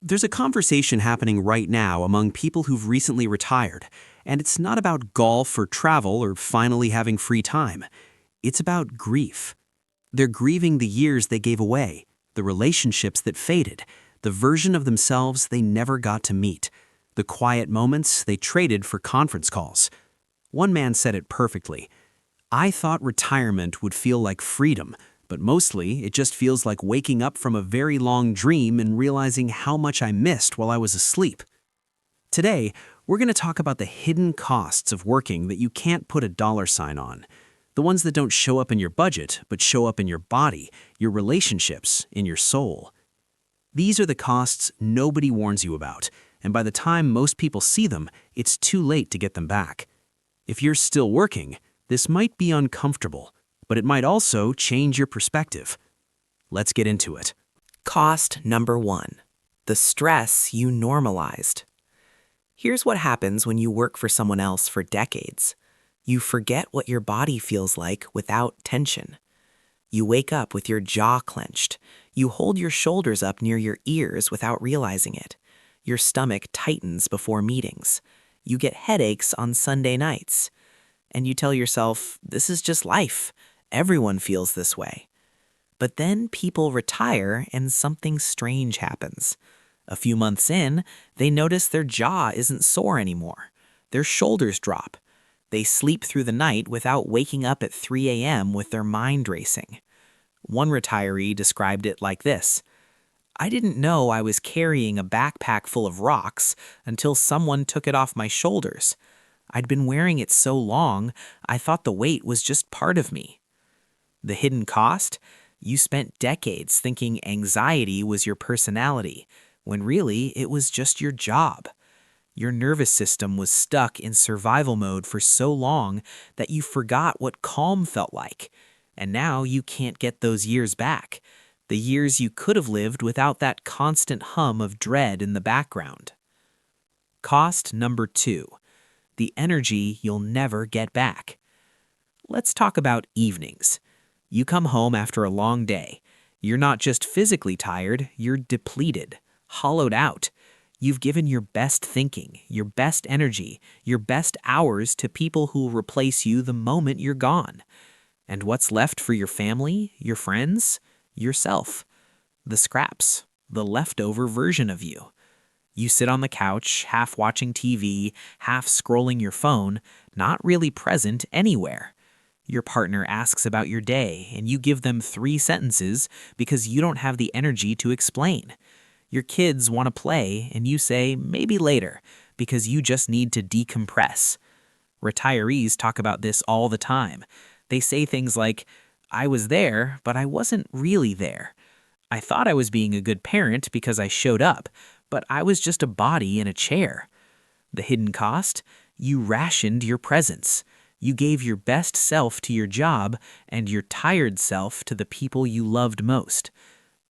There's a conversation happening right now among people who've recently retired, and it's not about golf or travel or finally having free time. It's about grief. They're grieving the years they gave away, the relationships that faded, the version of themselves they never got to meet, the quiet moments they traded for conference calls. One man said it perfectly. I thought retirement would feel like freedom, but mostly it just feels like waking up from a very long dream and realizing how much I missed while I was asleep. Today, we're going to talk about the hidden costs of working that you can't put a dollar sign on. The ones that don't show up in your budget, but show up in your body, your relationships, in your soul. These are the costs nobody warns you about, and by the time most people see them, it's too late to get them back. If you're still working, this might be uncomfortable, but it might also change your perspective. Let's get into it. Cost number 1. The stress you normalized. Here's what happens when you work for someone else for decades. You forget what your body feels like without tension. You wake up with your jaw clenched. You hold your shoulders up near your ears without realizing it. Your stomach tightens before meetings. You get headaches on Sunday nights. And you tell yourself, this is just life. Everyone feels this way. But then people retire and something strange happens. A few months in, they notice their jaw isn't sore anymore. Their shoulders drop. They sleep through the night without waking up at 3 a.m. with their mind racing. One retiree described it like this. I didn't know I was carrying a backpack full of rocks until someone took it off my shoulders. I'd been wearing it so long, I thought the weight was just part of me. The hidden cost? You spent decades thinking anxiety was your personality, when really it was just your job. Your nervous system was stuck in survival mode for so long that you forgot what calm felt like. And now you can't get those years back. The years you could have lived without that constant hum of dread in the background. Cost number 2. The energy you'll never get back. Let's talk about evenings. You come home after a long day. You're not just physically tired, you're depleted, hollowed out. You've given your best thinking, your best energy, your best hours to people who will replace you the moment you're gone. And what's left for your family, your friends, yourself? The scraps, the leftover version of you. You sit on the couch, half watching TV, half scrolling your phone, not really present anywhere. Your partner asks about your day, and you give them 3 sentences because you don't have the energy to explain. Your kids want to play, and you say, maybe later, because you just need to decompress. Retirees talk about this all the time. They say things like, I was there, but I wasn't really there. I thought I was being a good parent because I showed up, but I was just a body in a chair. The hidden cost? You rationed your presence. You gave your best self to your job and your tired self to the people you loved most.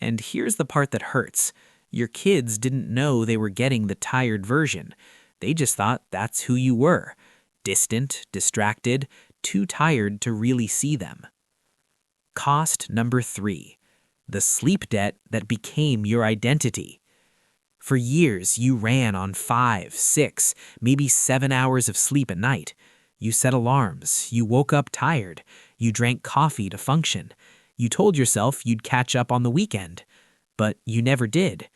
And here's the part that hurts. Your kids didn't know they were getting the tired version. They just thought that's who you were. Distant, distracted, too tired to really see them. Cost number 3. The sleep debt that became your identity. For years, you ran on 5, 6, maybe 7 hours of sleep at night. You set alarms, you woke up tired, you drank coffee to function. You told yourself you'd catch up on the weekend, but you never did.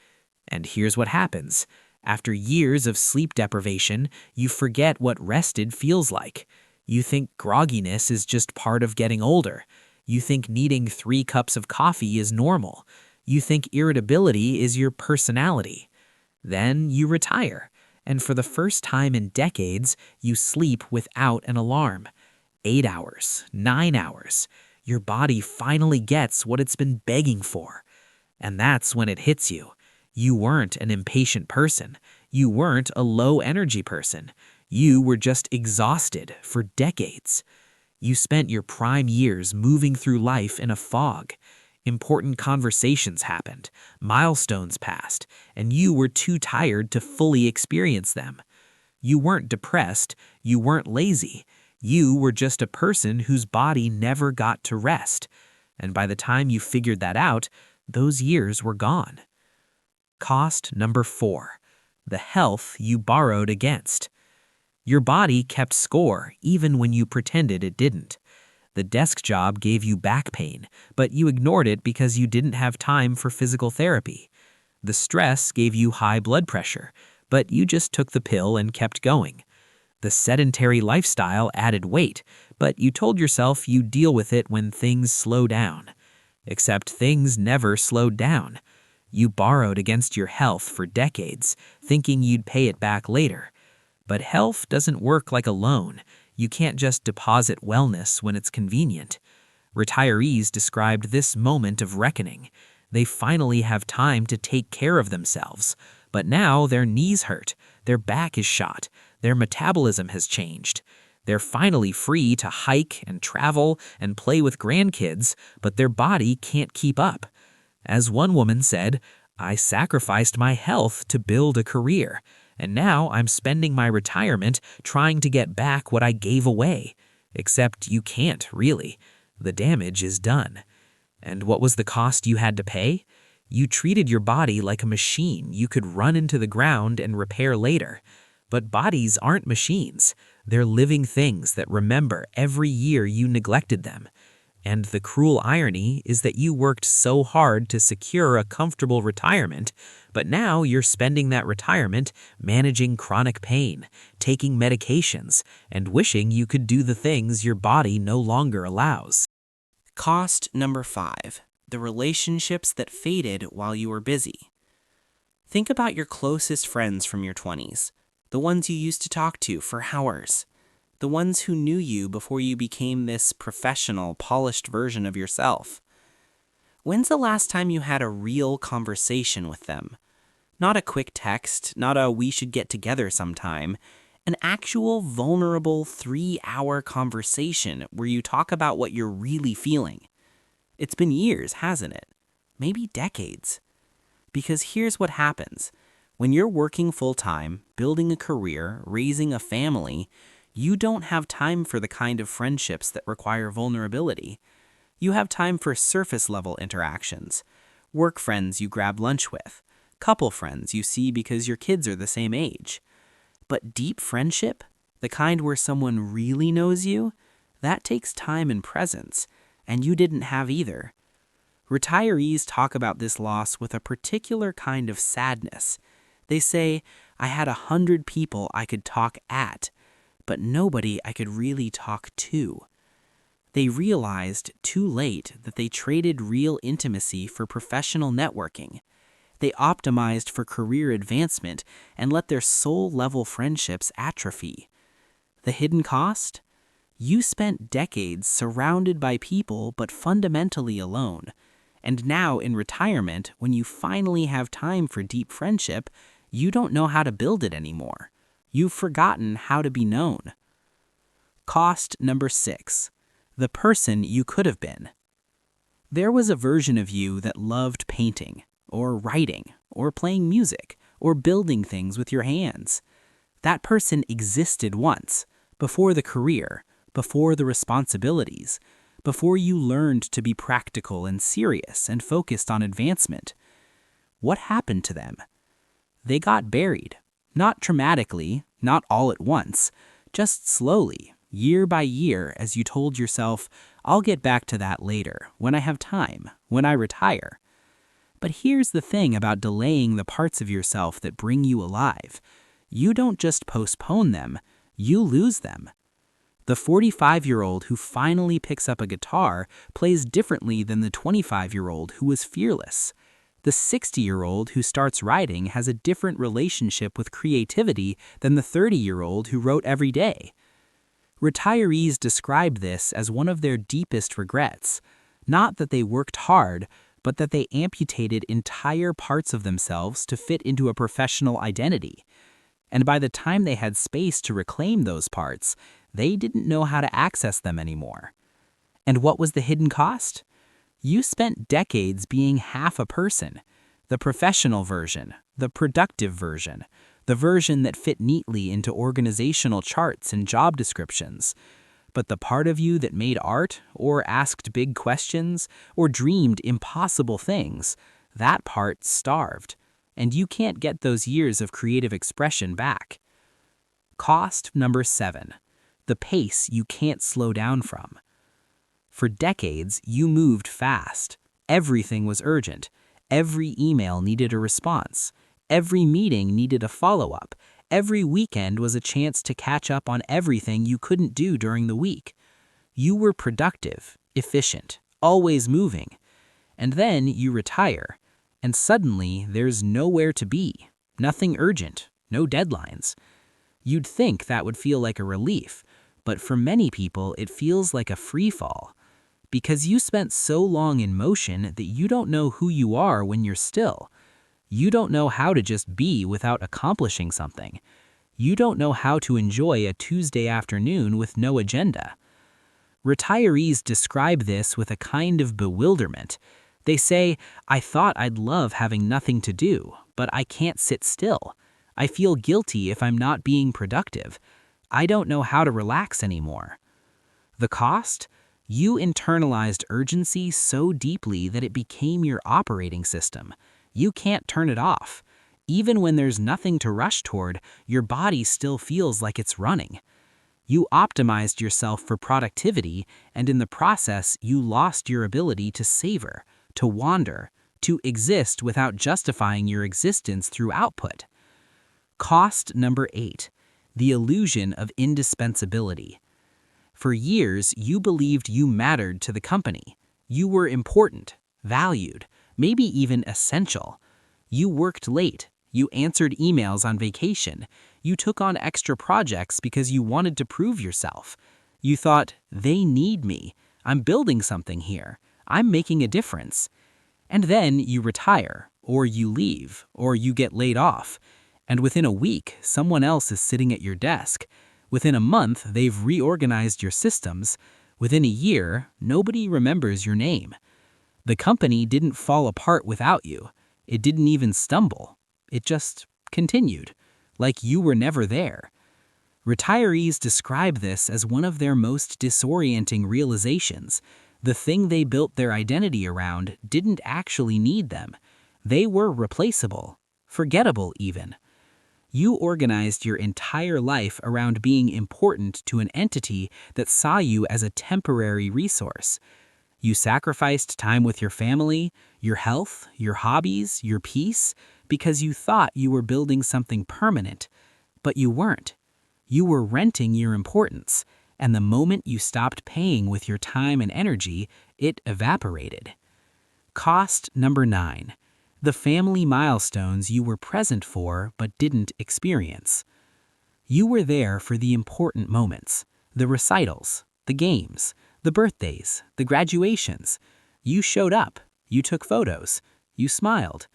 And here's what happens. After years of sleep deprivation, you forget what rested feels like. You think grogginess is just part of getting older. You think needing 3 cups of coffee is normal. You think irritability is your personality. Then you retire. And for the first time in decades, you sleep without an alarm. 8 hours, 9 hours. Your body finally gets what it's been begging for. And that's when it hits you. You weren't an impatient person. You weren't a low-energy person. You were just exhausted for decades. You spent your prime years moving through life in a fog. Important conversations happened, milestones passed, and you were too tired to fully experience them. You weren't depressed, you weren't lazy. You were just a person whose body never got to rest. And by the time you figured that out, those years were gone. Cost number 4. The health you borrowed against. Your body kept score even when you pretended it didn't. The desk job gave you back pain, but you ignored it because you didn't have time for physical therapy. The stress gave you high blood pressure, but you just took the pill and kept going. The sedentary lifestyle added weight, but you told yourself you'd deal with it when things slow down. Except things never slowed down. You borrowed against your health for decades, thinking you'd pay it back later. But health doesn't work like a loan. You can't just deposit wellness when it's convenient. Retirees described this moment of reckoning. They finally have time to take care of themselves. But now their knees hurt, their back is shot, their metabolism has changed. They're finally free to hike and travel and play with grandkids, but their body can't keep up. As one woman said, "I sacrificed my health to build a career, and now I'm spending my retirement trying to get back what I gave away." Except you can't, really. The damage is done. And what was the cost you had to pay? You treated your body like a machine you could run into the ground and repair later. But bodies aren't machines. They're living things that remember every year you neglected them. And the cruel irony is that you worked so hard to secure a comfortable retirement, but now you're spending that retirement managing chronic pain, taking medications, and wishing you could do the things your body no longer allows. Cost number 5. The relationships that faded while you were busy. Think about your closest friends from your 20s, the ones you used to talk to for hours, the ones who knew you before you became this professional, polished version of yourself. When's the last time you had a real conversation with them? Not a quick text, not a "we should get together sometime," an actual vulnerable 3-hour conversation where you talk about what you're really feeling. It's been years, hasn't it? Maybe decades. Because here's what happens. When you're working full-time, building a career, raising a family, you don't have time for the kind of friendships that require vulnerability. You have time for surface-level interactions, work friends you grab lunch with, couple friends you see because your kids are the same age. But deep friendship, the kind where someone really knows you, that takes time and presence, and you didn't have either. Retirees talk about this loss with a particular kind of sadness. They say, "I had 100 people I could talk at, but nobody I could really talk to." They realized too late that they traded real intimacy for professional networking. They optimized for career advancement and let their soul-level friendships atrophy. The hidden cost? You spent decades surrounded by people but fundamentally alone. And now in retirement, when you finally have time for deep friendship, you don't know how to build it anymore. You've forgotten how to be known. Cost number 6. The person you could have been. There was a version of you that loved painting, or writing, or playing music, or building things with your hands. That person existed once, before the career, before the responsibilities, before you learned to be practical and serious and focused on advancement. What happened to them? They got buried. Not traumatically, not all at once, just slowly, year by year, as you told yourself, "I'll get back to that later, when I have time, when I retire." But here's the thing about delaying the parts of yourself that bring you alive. You don't just postpone them, you lose them. The 45-year-old who finally picks up a guitar plays differently than the 25-year-old who was fearless. The 60-year-old who starts writing has a different relationship with creativity than the 30-year-old who wrote every day. Retirees describe this as one of their deepest regrets. Not that they worked hard, but that they amputated entire parts of themselves to fit into a professional identity. And by the time they had space to reclaim those parts, they didn't know how to access them anymore. And what was the hidden cost? You spent decades being half a person. The professional version, the productive version, the version that fit neatly into organizational charts and job descriptions. But the part of you that made art, or asked big questions, or dreamed impossible things, that part starved. and you can't get those years of creative expression back. Cost number 7. The pace you can't slow down from. For decades, you moved fast. Everything was urgent. Every email needed a response. Every meeting needed a follow-up. Every weekend was a chance to catch up on everything you couldn't do during the week. You were productive, efficient, always moving. And then you retire, and suddenly there's nowhere to be. Nothing urgent, no deadlines. You'd think that would feel like a relief, but for many people it feels like a free fall. Because you spent so long in motion that you don't know who you are when you're still. You don't know how to just be without accomplishing something. You don't know how to enjoy a Tuesday afternoon with no agenda. Retirees describe this with a kind of bewilderment. They say, "I thought I'd love having nothing to do, but I can't sit still. I feel guilty if I'm not being productive. I don't know how to relax anymore." The cost? You internalized urgency so deeply that it became your operating system. You can't turn it off. Even when there's nothing to rush toward, your body still feels like it's running. You optimized yourself for productivity, and in the process, you lost your ability to savor, to wander, to exist without justifying your existence through output. Cost number 8. The illusion of indispensability. For years, you believed you mattered to the company. You were important, valued, maybe even essential. You worked late. You answered emails on vacation. You took on extra projects because you wanted to prove yourself. You thought, "They need me. I'm building something here. I'm making a difference." And then you retire, or you leave, or you get laid off. And within a week, someone else is sitting at your desk. Within a month, they've reorganized your systems. Within a year, nobody remembers your name. The company didn't fall apart without you. It didn't even stumble. It just continued, like you were never there. Retirees describe this as one of their most disorienting realizations. The thing they built their identity around didn't actually need them. They were replaceable, forgettable even. You organized your entire life around being important to an entity that saw you as a temporary resource. You sacrificed time with your family, your health, your hobbies, your peace, because you thought you were building something permanent. But you weren't. You were renting your importance, and the moment you stopped paying with your time and energy, it evaporated. Cost number 9. The family milestones you were present for but didn't experience. You were there for the important moments, the recitals, the games, the birthdays, the graduations. You showed up, you took photos, you smiled.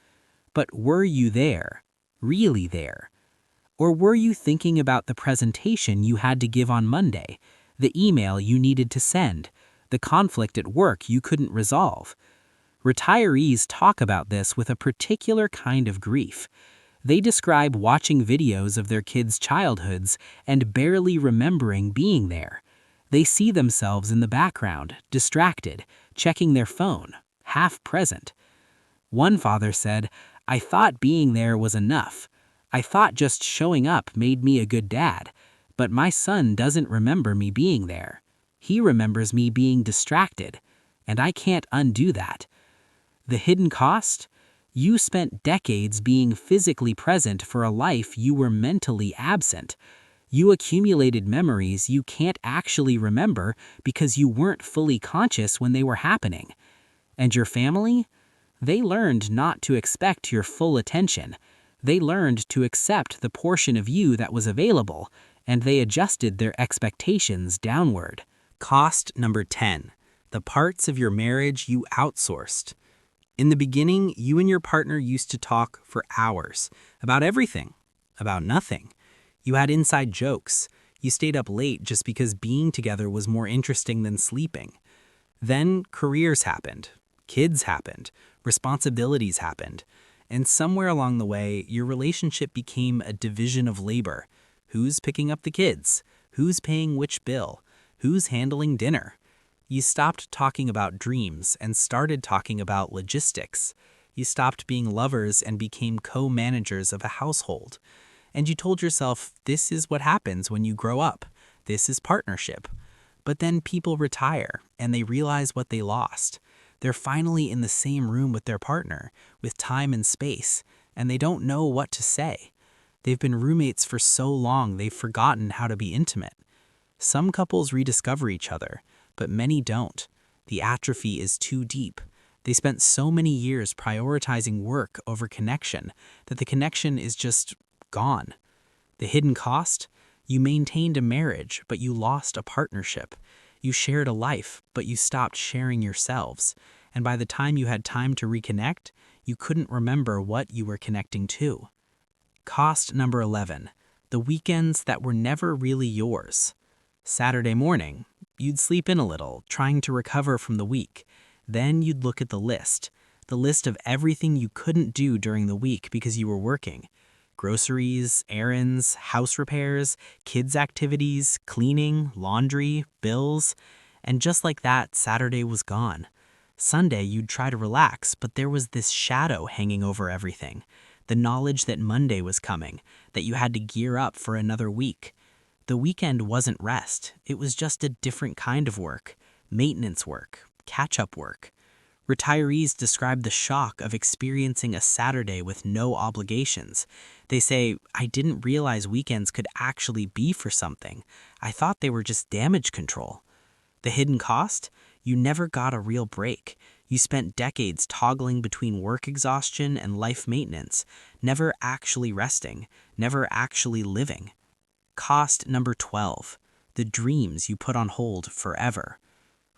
But were you there, really there? Or were you thinking about the presentation you had to give on Monday, the email you needed to send, the conflict at work you couldn't resolve? Retirees talk about this with a particular kind of grief. They describe watching videos of their kids' childhoods and barely remembering being there. They see themselves in the background, distracted, checking their phone, half present. One father said, "I thought being there was enough. I thought just showing up made me a good dad, but my son doesn't remember me being there. He remembers me being distracted, and I can't undo that." The hidden cost? You spent decades being physically present for a life you were mentally absent. You accumulated memories you can't actually remember because you weren't fully conscious when they were happening. And your family? They learned not to expect your full attention. They learned to accept the portion of you that was available, and they adjusted their expectations downward. Cost number 10. The parts of your marriage you outsourced. In the beginning, you and your partner used to talk for hours about everything, about nothing. You had inside jokes. You stayed up late just because being together was more interesting than sleeping. Then careers happened, kids happened, responsibilities happened, and somewhere along the way, your relationship became a division of labor. Who's picking up the kids? Who's paying which bill? Who's handling dinner? You stopped talking about dreams and started talking about logistics. You stopped being lovers and became co-managers of a household. And you told yourself, this is what happens when you grow up. This is partnership. But then people retire and they realize what they lost. They're finally in the same room with their partner, with time and space, and they don't know what to say. They've been roommates for so long they've forgotten how to be intimate. Some couples rediscover each other, but many don't. The atrophy is too deep. They spent so many years prioritizing work over connection that the connection is just gone. The hidden cost? You maintained a marriage, but you lost a partnership. You shared a life, but you stopped sharing yourselves. And by the time you had time to reconnect, you couldn't remember what you were connecting to. Cost number 11. The weekends that were never really yours. Saturday morning, you'd sleep in a little, trying to recover from the week. Then you'd look at the list of everything you couldn't do during the week because you were working. Groceries, errands, house repairs, kids' activities, cleaning, laundry, bills. And just like that, Saturday was gone. Sunday, you'd try to relax, but there was this shadow hanging over everything. The knowledge that Monday was coming, that you had to gear up for another week. The weekend wasn't rest. It was just a different kind of work. Maintenance work, catch-up work. Retirees describe the shock of experiencing a Saturday with no obligations. They say, I didn't realize weekends could actually be for something. I thought they were just damage control. The hidden cost? You never got a real break. You spent decades toggling between work exhaustion and life maintenance, never actually resting, never actually living. Cost number 12. The dreams you put on hold forever.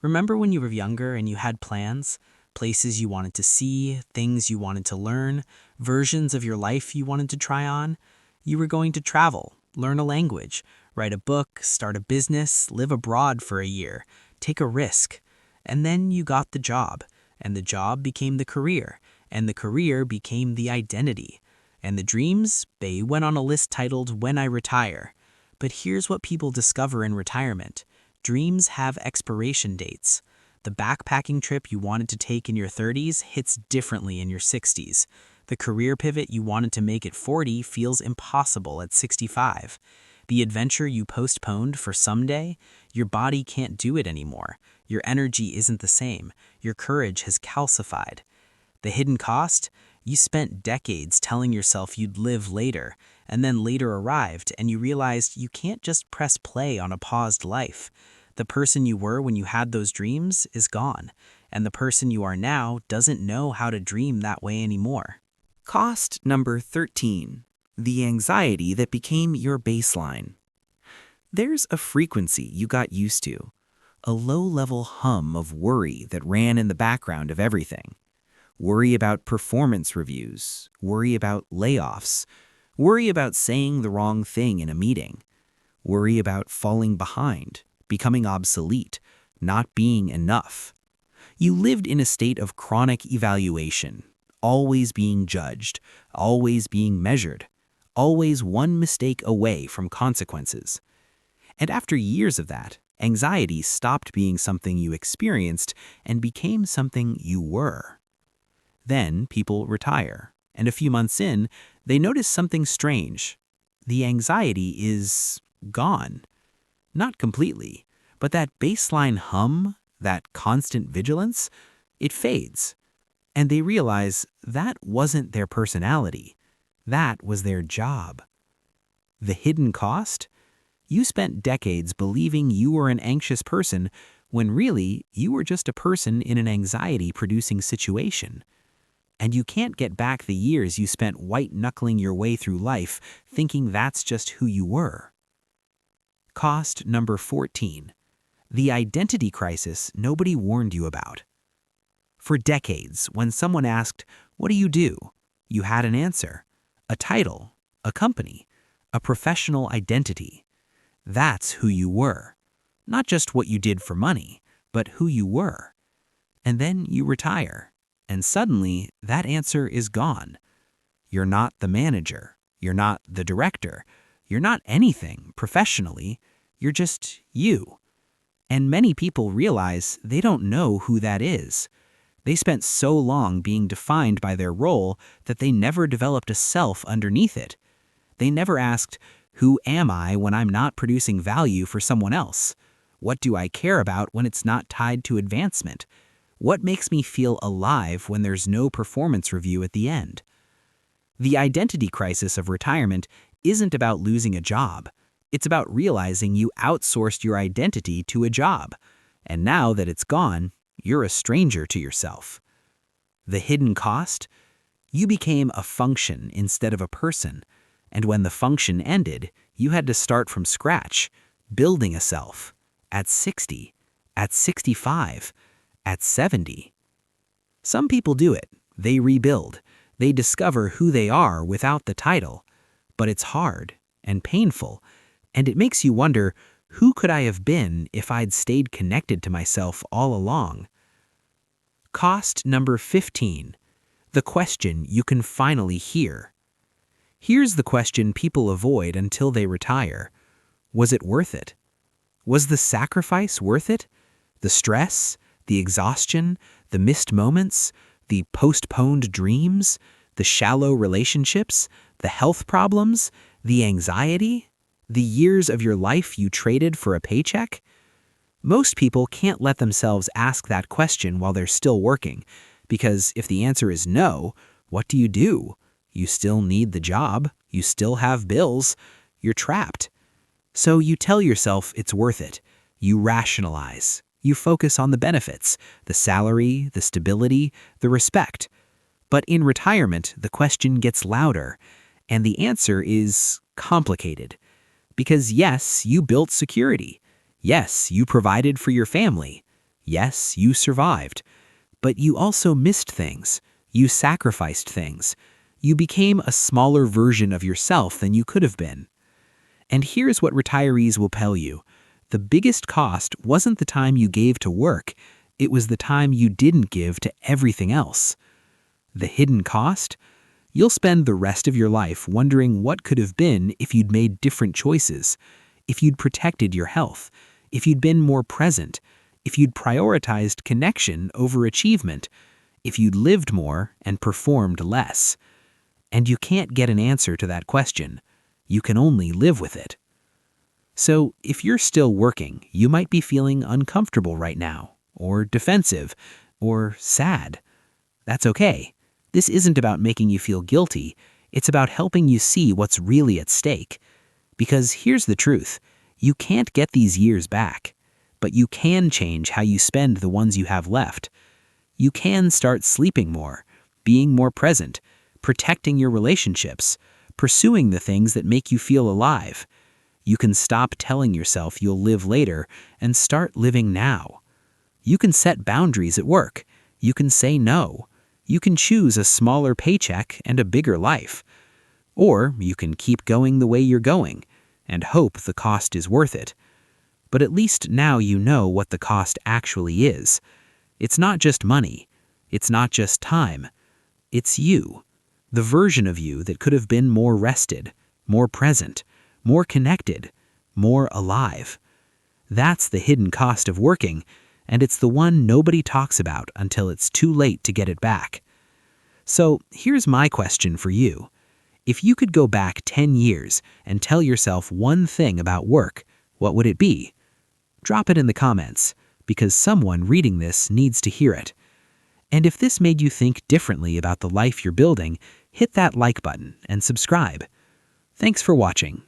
Remember when you were younger and you had plans? Places you wanted to see, things you wanted to learn, versions of your life you wanted to try on? You were going to travel, learn a language, write a book, start a business, live abroad for a year, take a risk. And then you got the job, and the job became the career, and the career became the identity. And the dreams, they went on a list titled When I Retire. But here's what people discover in retirement. Dreams have expiration dates. The backpacking trip you wanted to take in your 30s hits differently in your 60s. The career pivot you wanted to make at 40 feels impossible at 65. The adventure you postponed for someday, your body can't do it anymore. Your energy isn't the same. Your courage has calcified. The hidden cost? You spent decades telling yourself you'd live later, and then later arrived and you realized you can't just press play on a paused life. The person you were when you had those dreams is gone, and the person you are now doesn't know how to dream that way anymore. Cost number 13. The anxiety that became your baseline. There's a frequency you got used to, a low-level hum of worry that ran in the background of everything. Worry about performance reviews, worry about layoffs, worry about saying the wrong thing in a meeting, worry about falling behind, becoming obsolete, not being enough. You lived in a state of chronic evaluation, always being judged, always being measured, always one mistake away from consequences. And after years of that, anxiety stopped being something you experienced and became something you were. Then people retire, and a few months in, they notice something strange. The anxiety is gone. Not completely, but that baseline hum, that constant vigilance, it fades. And they realize that wasn't their personality. That was their job. The hidden cost? You spent decades believing you were an anxious person when really you were just a person in an anxiety-producing situation. And you can't get back the years you spent white-knuckling your way through life thinking that's just who you were. Cost number 14. The identity crisis nobody warned you about. For decades, when someone asked, "What do?" you had an answer. A title, a company, a professional identity. That's who you were. Not just what you did for money, but who you were. And then you retire, and suddenly that answer is gone. You're not the manager. You're not the director. You're not anything professionally. You're just you. And many people realize they don't know who that is. They spent so long being defined by their role that they never developed a self underneath it. They never asked, who am I when I'm not producing value for someone else? What do I care about when it's not tied to advancement? What makes me feel alive when there's no performance review at the end? The identity crisis of retirement isn't about losing a job. It's about realizing you outsourced your identity to a job. And now that it's gone, you're a stranger to yourself. The hidden cost? You became a function instead of a person. And when the function ended, you had to start from scratch, building a self. At 60, at 65, at 70. Some people do it. They rebuild. They discover who they are without the title. But it's hard and painful, and it makes you wonder, who could I have been if I'd stayed connected to myself all along? Cost number 15. The question you can finally hear. Here's the question people avoid until they retire. Was it worth it? Was the sacrifice worth it? The stress, the exhaustion, the missed moments, the postponed dreams, the shallow relationships, the health problems, the anxiety, the years of your life you traded for a paycheck? Most people can't let themselves ask that question while they're still working, because if the answer is no, what do? You still need the job, you still have bills, you're trapped. So you tell yourself it's worth it. You rationalize. You focus on the benefits, the salary, the stability, the respect. But in retirement, the question gets louder, and the answer is complicated. Because yes, you built security. Yes, you provided for your family. Yes, you survived. But you also missed things. You sacrificed things. You became a smaller version of yourself than you could have been. And here's what retirees will tell you. The biggest cost wasn't the time you gave to work, it was the time you didn't give to everything else. The hidden cost? You'll spend the rest of your life wondering what could have been if you'd made different choices, if you'd protected your health, if you'd been more present, if you'd prioritized connection over achievement, if you'd lived more and performed less. And you can't get an answer to that question. You can only live with it. So, if you're still working, you might be feeling uncomfortable right now, or defensive, or sad. That's okay. This isn't about making you feel guilty. It's about helping you see what's really at stake. Because here's the truth. You can't get these years back, but you can change how you spend the ones you have left. You can start sleeping more, being more present, protecting your relationships, pursuing the things that make you feel alive. You can stop telling yourself you'll live later and start living now. You can set boundaries at work. You can say no. You can choose a smaller paycheck and a bigger life. Or you can keep going the way you're going and hope the cost is worth it. But at least now you know what the cost actually is. It's not just money. It's not just time. It's you. The version of you that could have been more rested, more present, more connected, more alive. That's the hidden cost of working, and it's the one nobody talks about until it's too late to get it back. So here's my question for you. If you could go back 10 years and tell yourself one thing about work, what would it be? Drop it in the comments, because someone reading this needs to hear it. And if this made you think differently about the life you're building, hit that like button and subscribe. Thanks for watching.